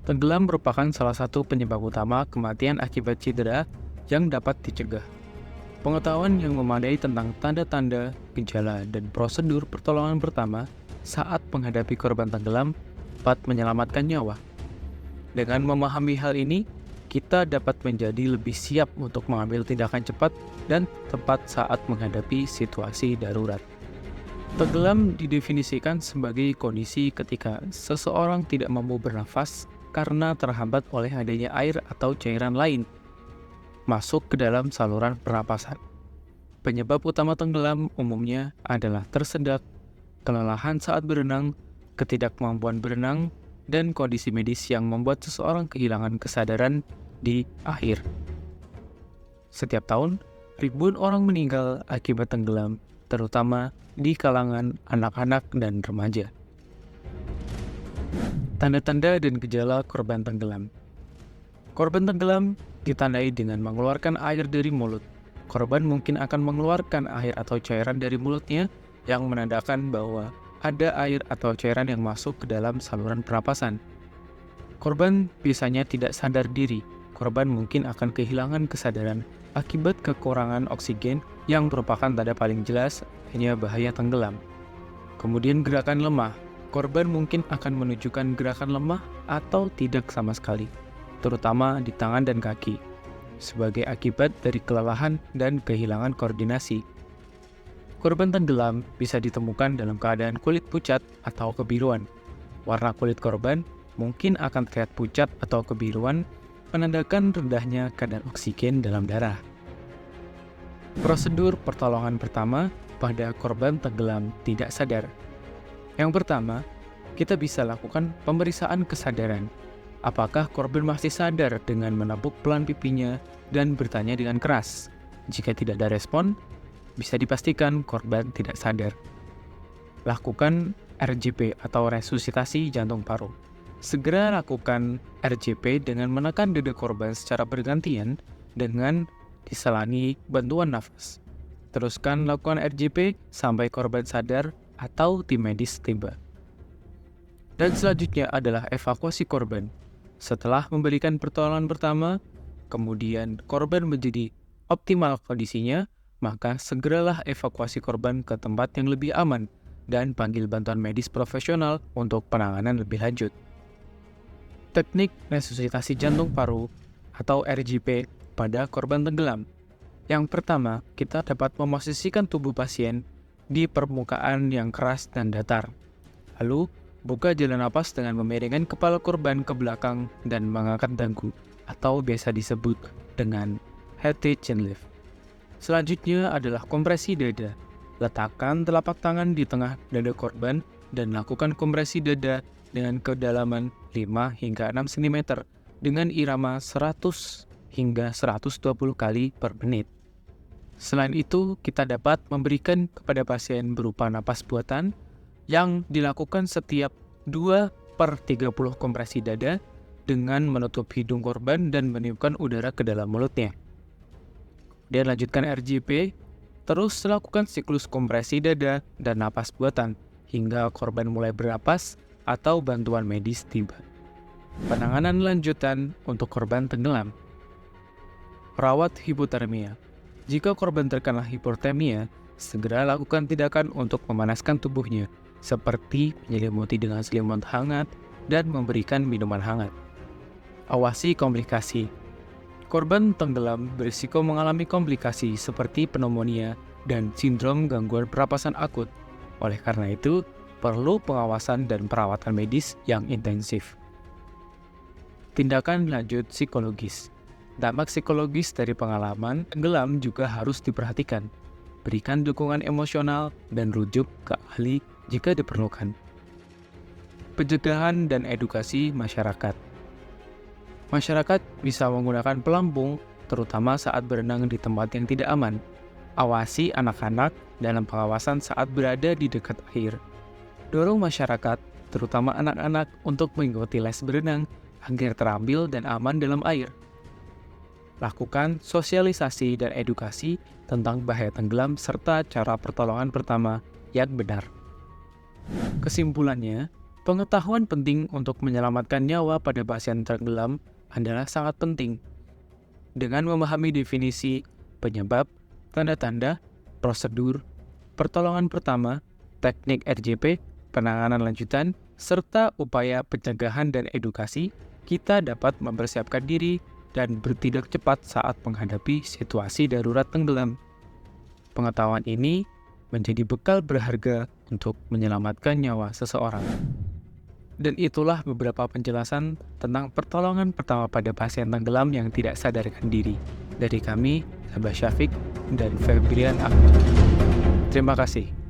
Tenggelam merupakan salah satu penyebab utama kematian akibat cedera yang dapat dicegah. Pengetahuan yang memadai tentang tanda-tanda, gejala, dan prosedur pertolongan pertama saat menghadapi korban tenggelam dapat menyelamatkan nyawa. Dengan memahami hal ini, kita dapat menjadi lebih siap untuk mengambil tindakan cepat dan tepat saat menghadapi situasi darurat. Tenggelam didefinisikan sebagai kondisi ketika seseorang tidak mampu bernafas karena terhambat oleh adanya air atau cairan lain masuk ke dalam saluran pernapasan. Penyebab utama tenggelam umumnya adalah tersedak, kelelahan saat berenang, ketidakmampuan berenang, dan kondisi medis yang membuat seseorang kehilangan kesadaran di akhir. Setiap tahun, ribuan orang meninggal akibat tenggelam, terutama di kalangan anak-anak dan remaja. Tanda-tanda dan gejala korban tenggelam. Korban tenggelam ditandai dengan mengeluarkan air dari mulut. Korban mungkin akan mengeluarkan air atau cairan dari mulutnya yang menandakan bahwa ada air atau cairan yang masuk ke dalam saluran pernapasan. Korban biasanya tidak sadar diri. Korban mungkin akan kehilangan kesadaran akibat kekurangan oksigen yang merupakan tanda paling jelas adanya bahaya tenggelam. Kemudian gerakan lemah. Korban mungkin akan menunjukkan gerakan lemah atau tidak sama sekali, terutama di tangan dan kaki, sebagai akibat dari kelelahan dan kehilangan koordinasi. Korban tenggelam bisa ditemukan dalam keadaan kulit pucat atau kebiruan. Warna kulit korban mungkin akan terlihat pucat atau kebiruan, menandakan rendahnya kadar oksigen dalam darah. Prosedur pertolongan pertama pada korban tenggelam tidak sadar. Yang pertama, kita bisa lakukan pemeriksaan kesadaran. Apakah korban masih sadar dengan menepuk pelan pipinya dan bertanya dengan keras? Jika tidak ada respon, bisa dipastikan korban tidak sadar. Lakukan RJP atau resusitasi jantung paru. Segera lakukan RJP dengan menekan dada korban secara bergantian dengan diselangi bantuan nafas. Teruskan lakukan RJP sampai korban sadar atau tim medis tiba. Dan selanjutnya adalah evakuasi korban. Setelah memberikan pertolongan pertama, kemudian korban menjadi optimal kondisinya, maka segeralah evakuasi korban ke tempat yang lebih aman dan panggil bantuan medis profesional untuk penanganan lebih lanjut. Teknik resusitasi jantung paru atau RJP pada korban tenggelam. Yang pertama, kita dapat memosisikan tubuh pasien di permukaan yang keras dan datar. Lalu, buka jalan napas dengan memiringkan kepala korban ke belakang dan mengangkat dagu, atau biasa disebut dengan head chin lift. Selanjutnya adalah kompresi dada. Letakkan telapak tangan di tengah dada korban dan lakukan kompresi dada dengan kedalaman 5 hingga 6 cm dengan irama 100 hingga 120 kali per menit. Selain itu, kita dapat memberikan kepada pasien berupa napas buatan yang dilakukan setiap 2/30 kompresi dada dengan menutup hidung korban dan meniupkan udara ke dalam mulutnya. Kemudian lanjutkan RJP, terus lakukan siklus kompresi dada dan napas buatan hingga korban mulai bernapas atau bantuan medis tiba. Penanganan lanjutan untuk korban tenggelam. Rawat hipotermia. Jika korban terkena hipotermia, segera lakukan tindakan untuk memanaskan tubuhnya, seperti menyelimuti dengan selimut hangat dan memberikan minuman hangat. Awasi komplikasi. Korban tenggelam berisiko mengalami komplikasi seperti pneumonia dan sindrom gangguan pernapasan akut. Oleh karena itu, perlu pengawasan dan perawatan medis yang intensif. Tindakan lanjut psikologis. Dampak psikologis dari pengalaman tenggelam juga harus diperhatikan. Berikan dukungan emosional dan rujuk ke ahli jika diperlukan. Pencegahan dan edukasi masyarakat. Masyarakat bisa menggunakan pelampung, terutama saat berenang di tempat yang tidak aman. Awasi anak-anak dalam pengawasan saat berada di dekat air. Dorong masyarakat, terutama anak-anak, untuk mengikuti les berenang agar terampil dan aman dalam air. Lakukan sosialisasi dan edukasi tentang bahaya tenggelam serta cara pertolongan pertama yang benar. Kesimpulannya, Pengetahuan penting untuk menyelamatkan nyawa pada pasien tenggelam adalah sangat penting. Dengan memahami definisi, penyebab, tanda-tanda, prosedur, pertolongan pertama, teknik RJP, penanganan lanjutan, serta upaya pencegahan dan edukasi, kita dapat mempersiapkan diri dan bertindak cepat saat menghadapi situasi darurat tenggelam. Pengetahuan ini menjadi bekal berharga untuk menyelamatkan nyawa seseorang. Dan itulah beberapa penjelasan tentang pertolongan pertama pada pasien tenggelam yang tidak sadarkan diri. Dari kami, Abah Syafiq dan Febrian Ahmad. Terima kasih.